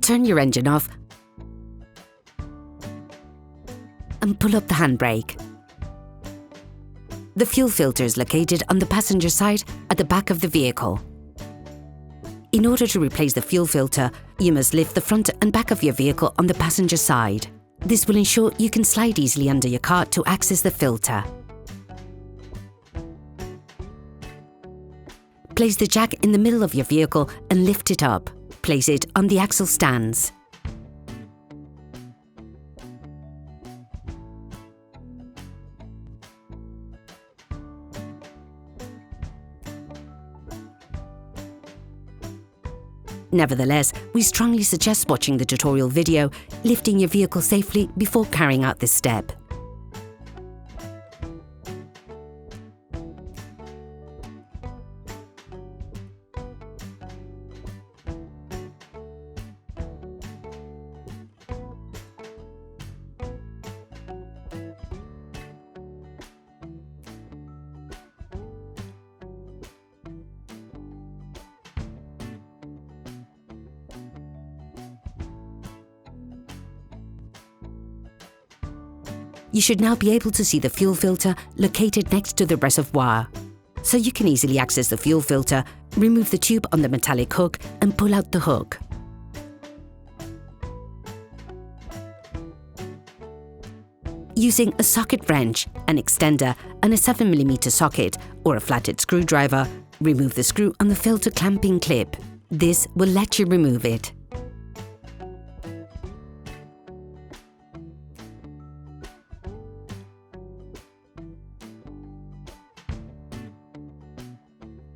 turn your engine off and pull up the handbrake. The fuel filter is located on the passenger side at the back of the vehicle. In order to replace the fuel filter, you must lift the front and back of your vehicle on the passenger side. This will ensure you can slide easily under your car to access the filter. Place the jack in the middle of your vehicle and lift it up. Place it on the axle stands. Nevertheless, we strongly suggest watching the tutorial video, lifting your vehicle safely before carrying out this step. You should now be able to see the fuel filter located next to the reservoir. So you can easily access the fuel filter, remove the tube on the metallic hook and pull out the hook. Using a socket wrench, an extender and a 7mm socket or a flathead screwdriver, remove the screw on the filter clamping clip. This will let you remove it.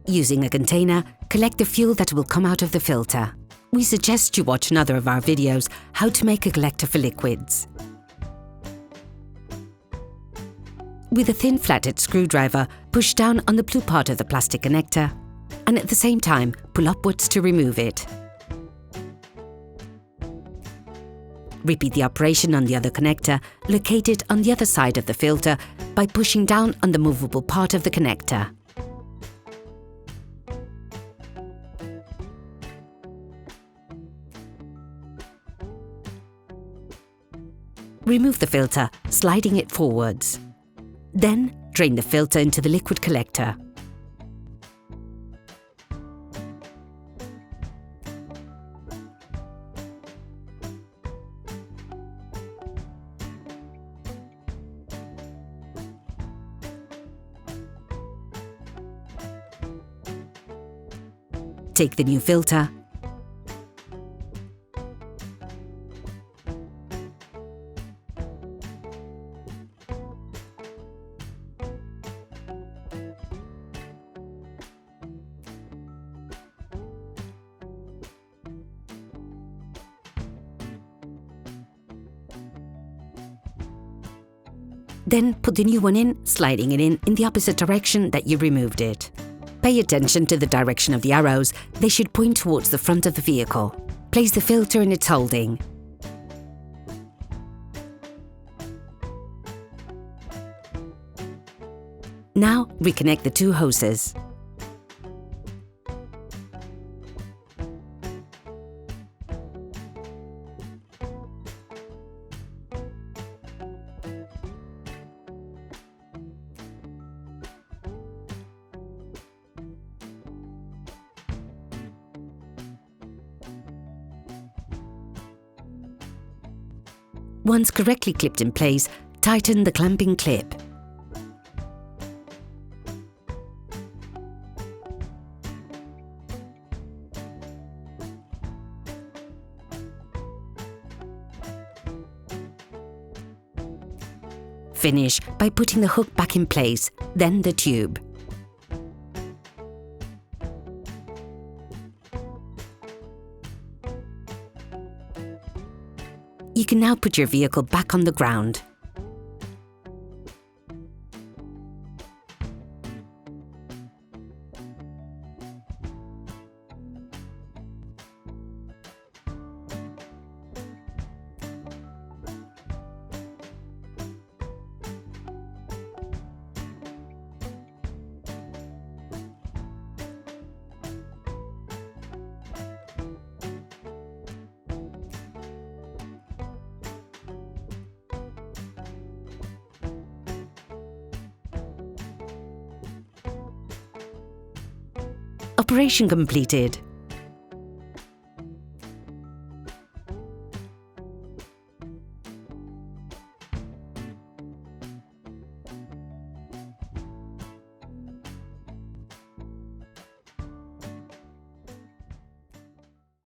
Using a container, collect the fuel that will come out of the filter. We suggest you watch another of our videos, how to make a collector for liquids. With a thin flathead screwdriver, push down on the blue part of the plastic connector and at the same time pull upwards to remove it. Repeat the operation on the other connector, located on the other side of the filter, by pushing down on the movable part of the connector. Remove the filter, sliding it forwards. Then, drain the filter into the liquid collector. Take the new filter, then put the new one in, sliding it in the opposite direction that you removed it. Pay attention to the direction of the arrows. They should point towards the front of the vehicle. Place the filter in its holding. Now reconnect the two hoses. Once correctly clipped in place, tighten the clamping clip. Finish by putting the hook back in place, then the tube. You can now put your vehicle back on the ground. Operation completed.